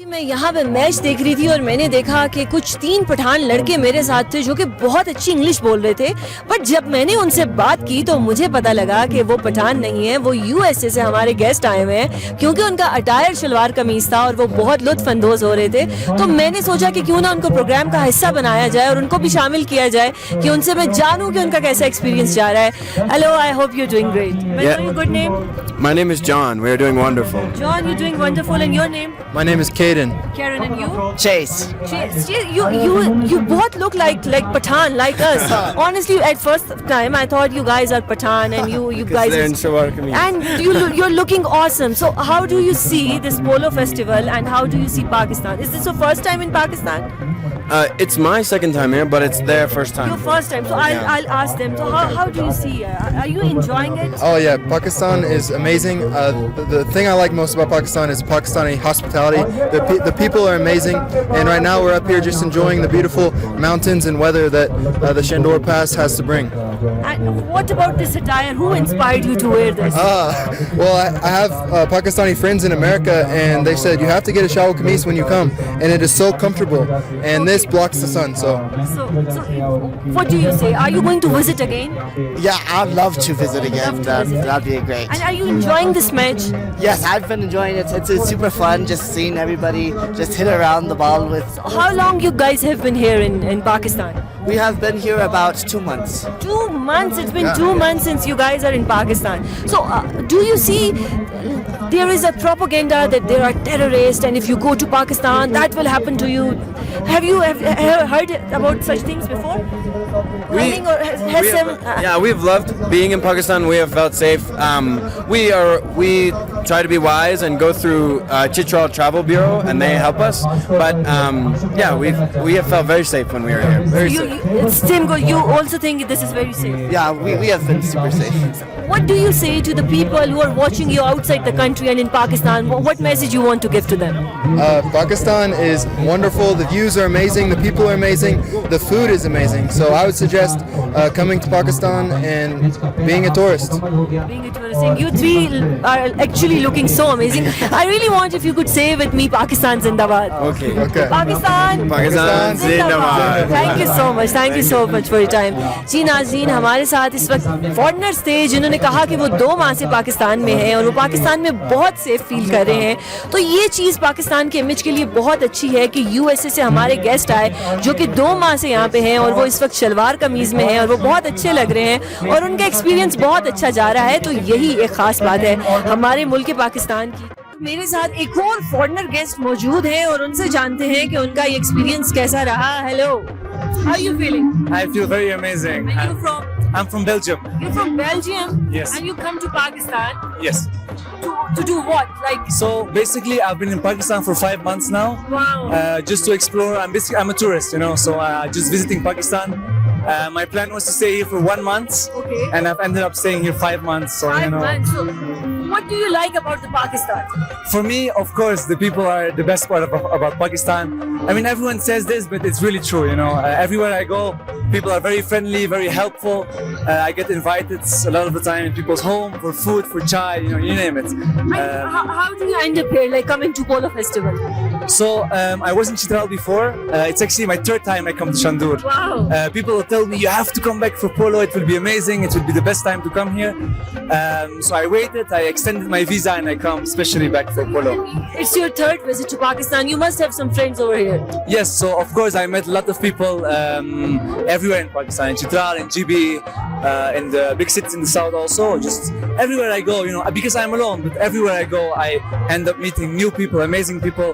میں یہاں پہ میچ دیکھ رہی تھی اور میں نے دیکھا کہ کچھ 3 پٹھان لڑکے میرے ساتھ تھے جو کہ بہت اچھی انگلش بول رہے تھے, بٹ جب میں نے ان سے بات کی تو مجھے پتا لگا کہ وہ پٹھان نہیں ہیں, وہ USA سے ہمارے گیسٹ آئے ہوئے ہیں, کیونکہ ان کا اٹائر شلوار قمیص تھا اور وہ بہت لطف اندوز ہو رہے تھے. تو میں نے سوچا کہ کیوں نہ ان کو پروگرام کا حصہ بنایا جائے اور ان کو بھی شامل کیا جائے کہ ان سے میں جانوں کہ ان کا کیسا ایکسپیرینس جا رہا ہے. Hello, I hope you doing great. Good name. My name is John. We are doing wonderful. John, you're doing wonderful. And your name? My name is Caden. Karen, and you? Chase. Chase, you both look like Pathan, like us. Honestly, at first time I thought you guys are Pathan, and you guys. They're in Shalwar Kameez. And you're looking awesome. So how do you see this polo festival, and how do you see Pakistan? Is this your first time in Pakistan? It's my second time here, but it's their first time. Your first time. So I'll ask them. So how do you see? Are you enjoying it? Oh yeah, Pakistan is amazing. The thing I like most about Pakistan is Pakistani hospitality. The people are amazing, and right now we're up here just enjoying the beautiful mountains and weather that the Shandor Pass has to bring. And what about this attire? Who inspired you to wear this? Well, I have Pakistani friends in America, and they said you have to get a shalwar kameez when you come, and it is so comfortable, and this blocks the sun. So what do you say? Are you going to visit again? Yeah, I'd love to visit again. Love to visit. That'd be great. And are you enjoying this match? Yes, I've been enjoying it. It's super fun just seeing everybody just hit around the ball with. How long you guys have been here in Pakistan? We have been here about 2 months. 2 months. It's been 2 months since you guys are in Pakistan. So do you see there is a propaganda that there are terrorists, and if you go to Pakistan that will happen to you? Have you heard about such things before? We've loved being in Pakistan. We have felt safe. We try to be wise and go through Chitral Travel Bureau, and they help us. But we have felt very safe when we were here. Very safe. You also think this is very safe? Yeah, we have been super safe. What do you say to the people who are watching you outside the country and in Pakistan? What message you want to give to them? Pakistan is wonderful. The views are amazing. The people are amazing. The food is amazing. So I would suggest coming to Pakistan and being a tourist. Being a tourist. You three are actually looking so amazing. I really want if you could say with me, Pakistan Zindabad. Okay. Pakistan Zindabad. Thank you so much. Thank you so much for your time. جی ناظرین, ہمارے ساتھ اس وقت foreigners تھے جنہوں نے کہا کہ وہ 2 ماہ سے پاکستان میں ہیں اور وہ پاکستان میں بہت سیف فیل کر رہے ہیں. تو یہ چیز پاکستان کے امیج کے لیے بہت اچھی ہے کہ USA سے ہمارے گیسٹ آئے جو کہ 2 ماہ سے یہاں پہ ہیں اور وہ اس وقت شلوار قمیض میں ہیں اور وہ بہت اچھے لگ رہے ہیں اور ان کا ایکسپیرینس بہت اچھا جا رہا ہے. تو یہی ایک خاص بات ہے ہمارے ملک پاکستان کی. میرے ساتھ ایک اور فارنر گیسٹ موجود ہیں اور ان سے جانتے ہیں کہ ان کا یہ ایکسپیرینس کیسا رہا. Hello, how are you feeling? I feel very amazing. Where are you from? I'm from Belgium. You're from Belgium? Yes. And you come to Pakistan Yes. to do what? Like, So basically, I've been in Pakistan for 5 months now. wow. Just to explore. I'm a tourist, so just visiting Pakistan. My plan was to stay here for 1 month. Okay. And I've ended up staying here 5 months. So 5 months. So, what do you like about the Pakistan? For me, of course, the people are the best part about Pakistan. I mean, everyone says this, but it's really true. Everywhere I go, people are very friendly, very helpful. I get invited a lot of the time in people's home for food, for chai, you name it. How do you end up here, like coming to Polo Festival? So I was in Chitral before. It's actually my 3rd time I come to Shandur. Wow. People will tell me you have to come back for Polo. It will be amazing. It will be the best time to come here. So I waited. I extended my visa and I come especially back for Polo. It's your 3rd visit to Pakistan. You must have some friends over here. Yes. So of course I met a lot of people everywhere in Pakistan, in Chitral, in GB, in the big cities in the south also. Just everywhere I go, because I'm alone. But everywhere I go, I end up meeting new people, amazing people.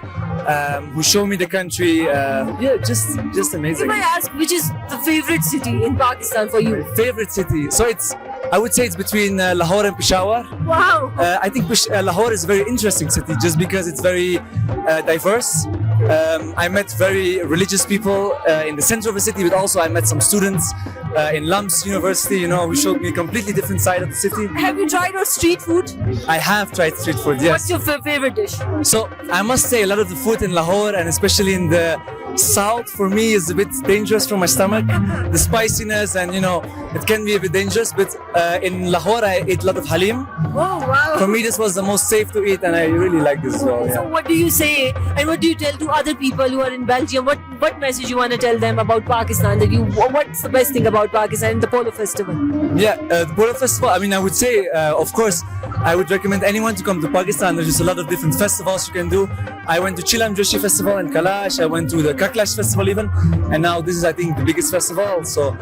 Who show me the country. Just amazing. If I ask, which is the favorite city in Pakistan for you? Favorite city. So I would say it's between Lahore and Peshawar. Wow. I think Lahore is a very interesting city just because it's very diverse. I met very religious people in the center of the city, but also I met some students in Lums University, who showed me a completely different side of the city. Have you tried our street food? I have tried street food, yes. What's your favorite dish? So I must say a lot of the food in Lahore and especially in the south for me is a bit dangerous for my stomach. The spiciness and it can be a bit dangerous, but in Lahore I ate a lot of halim. Oh, wow. For me this was the most safe to eat, and I really like this as well. So Yeah. what do you say and what do you tell to other people who are in Belgium? What message you want to tell them about Pakistan? What's the best thing about Pakistan and the Polo Festival? Yeah, the Polo Festival, I mean, I would say, of course, I would recommend anyone to come to Pakistan. There's just a lot of different festivals you can do. I went to Chilam Joshi Festival in Kalash, I went to the Kaklash Festival even, and now this is, I think, the biggest festival, so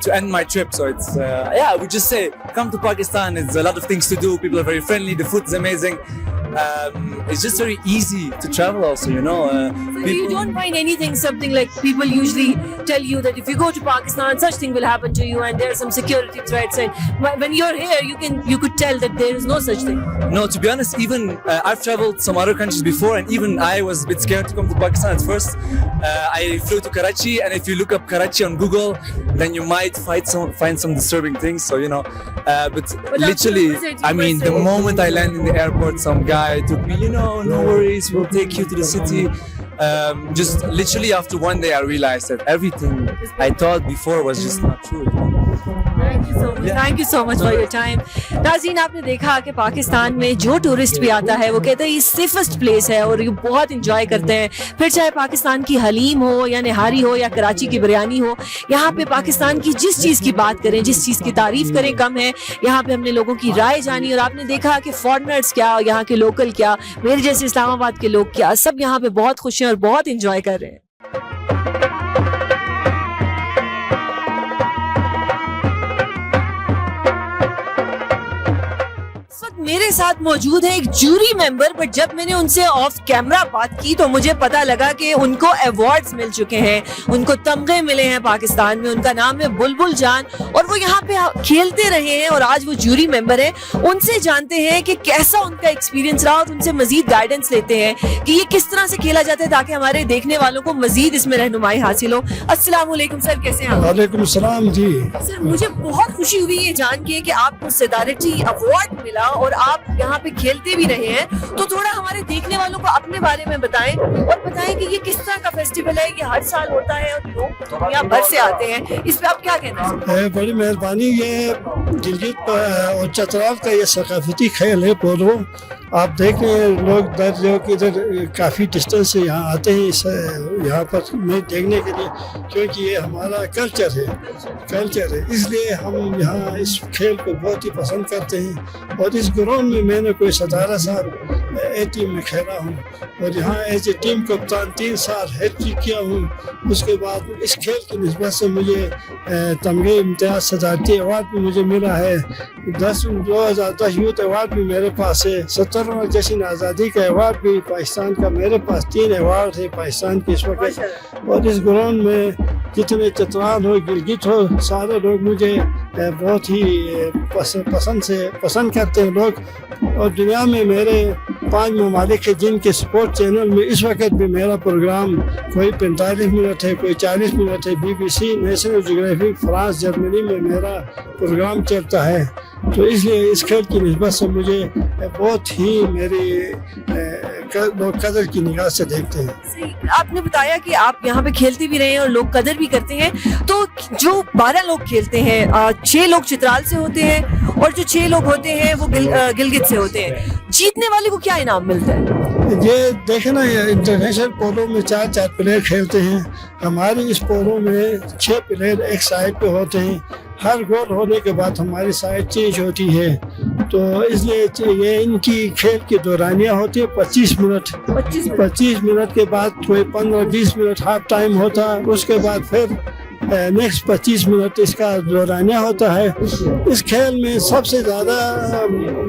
to end my trip. So it's, yeah, I would just say, come to Pakistan. It's a lot of things to do. People are very friendly. The food is amazing. It's just very easy to travel also, you know. So you don't find anything, something like people usually tell you that if you go to Pakistan, such thing will happen to you, and there are some security threats. And when you're here, you could tell that there is no such thing. No, to be honest, even I've traveled some other countries before, and even I was a bit scared to come to Pakistan at first. I flew to Karachi, and if you look up Karachi on Google, then you might find some disturbing things. So, you know, but literally, I mean, the moment I landed in the airport, some guy took me, you know, no worries, we'll take you to the city. Just literally after one day, I realized that everything I thought before was just not true. Thank you so much for your time. नाज़रीन, आपने देखा कि पाकिस्तान में जो tourist भी आता है वो कहते हैं ये सेफेस्ट प्लेस है और ये बहुत इंजॉय करते हैं. फिर चाहे पाकिस्तान की हलीम हो या निहारी हो या कराची की बिरयानी हो, यहाँ पे पाकिस्तान की जिस चीज़ की बात करें, जिस चीज़ की तारीफ करें कम है. यहाँ पे हमने लोगों की राय जानी और आपने देखा कि फॉरेनर्स क्या, यहाँ के लोकल क्या, मेरे जैसे इस्लामाबाद के लोग क्या, सब यहाँ पे बहुत खुश हैं और बहुत इंजॉय कर रहे हैं. मेरे साथ मौजूद है एक जूरी मेंबर, बट जब मैंने उनसे ऑफ कैमरा बात की तो मुझे पता लगा कि उनको अवार्ड्स मिल चुके हैं, उनको तमगे मिले हैं पाकिस्तान में. उनका नाम है बुलबुल जान और वो यहाँ पे खेलते रहे हैं और आज वो जूरी मेंबर हैं. उनसे जानते हैं कि कैसा उनका एक्सपीरियंस रहा और उनसे मजीद गाइडेंस लेते हैं कि ये किस तरह से खेला जाता है ताकि हमारे देखने वालों को मजीद इसमें रहनुमाई हासिल हो. अस्सलाम वालेकुम सर, कैसे हैं आप? वालेकुम सलाम जी. सर, मुझे बहुत खुशी हुई ये जान के कि आपको सदारती अवार्ड मिला और आप यहाँ पे खेलते भी रहे हैं. तो थोड़ा हमारे देखने वालों को अपने बारे में बताएं और बताएं कि ये किस तरह का फेस्टिवल है, ये हर साल होता है और लोग दुनिया भर से आते हैं. इस पे आप क्या कहना है? बड़ी मेहरबानी. ये गिलगित और चतराल का ये सकाफती खेल है पोलो. आप देख रहे हैं लोग इधर काफ़ी डिस्टेंस से यहाँ आते हैं इस यहाँ पर मैच देखने के लिए, क्योंकि ये हमारा कल्चर है. इसलिए हम यहाँ इस खेल को बहुत ही पसंद करते हैं. और इस ग्राउंड में मैंने कोई 17 साल ए टीम में खेला हूँ और यहाँ एज ए टीम कप्तान 3 साल हैट्रिक किया हूँ. उसके बाद इस खेल की निस्बत से मुझे तमगे इम्तियाज सदारती अवार्ड भी मुझे मिला है. 2010 यूथ अवार्ड भी मेरे पास है. 70वां जश्न आज़ादी का अवार्ड भी पाकिस्तान का मेरे पास 3 अवार्ड है पाकिस्तान के इस वक्त. और इस ग्राउंड में जितने चतराल हो, गिलगित हो, सारे लोग मुझे बहुत ही पसंद करते हैं लोग. और दुनिया में मेरे 5 ममालिक है जिनके स्पोर्ट चैनल में इस वक्त भी मेरा प्रोग्राम कोई 45 मिनट है, कोई 40 मिनट है. BBC, national geographic, France, Germany में मेरा प्रोग्राम चलता है. तो इसलिए इस खेल की निस्बत से मुझे बहुत ही मेरी लोग कदर की निगाह से देखते हैं. आपने बताया कि आप यहाँ पे खेलते भी रहे हैं और लोग कदर भी करते हैं. तो जो 12 लोग खेलते हैं, 6 लोग चित्राल से होते हैं और जो 6 लोग होते हैं वो गिलगित से होते हैं. जीतने वाले को क्या इनाम मिलता है? ये देखे ना, इंटरनेशनल पोलो में 4 प्लेयर खेलते हैं. हमारी इस पोलो में 6 प्लेयर एक साइड पे होते हैं. हर गोल होने के बाद हमारी साइड चेंज होती है. तो इसलिए ये इनकी खेल की दौरानियाँ होती है 25 मिनट. 25 मिनट के बाद कोई 15-20 मिनट हाफ टाइम होता है. उसके बाद फिर नेक्स्ट 25 मिनट इसका दौरानिया होता है. इस खेल में सबसे ज़्यादा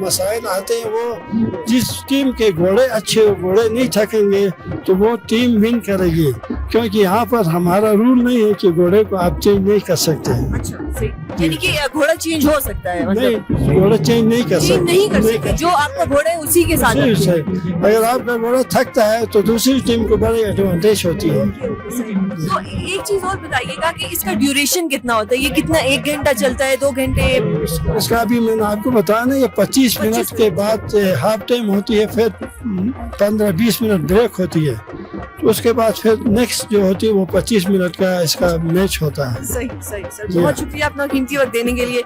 मसाइल आते हैं वो जिस टीम के घोड़े अच्छे, घोड़े नहीं थकेंगे तो वो टीम विन करेगी. क्योंकि यहाँ पर हमारा रूल नहीं है कि घोड़े को आप चेंज नहीं कर सकते हैं. अच्छा, यानी कि घोड़ा चेंज हो सकता है? मतलब नहीं, घोड़ा चेंज नहीं कर सकते. जो आपका घोड़ा है उसी के साथ. अगर आपका घोड़ा थकता है तो दूसरी टीम को बड़ी एडवांटेज होती है. तो एक चीज और बताइएगा कि इसका ड्यूरेशन कितना होता है? ये कितना, 1 घंटा चलता है, 2 घंटे? इसका भी मैंने आपको बताया ना, ये 25 मिनट के बाद हाफ टाइम होती है, फिर 15-20 मिनट ब्रेक होती है. तो उसके बाद फिर नेक्स्ट जो होती है वो 25 मिनट का इसका मैच होता है. सही सही सर, बहुत शुक्रिया अपना कीमती वक्त देने के लिए.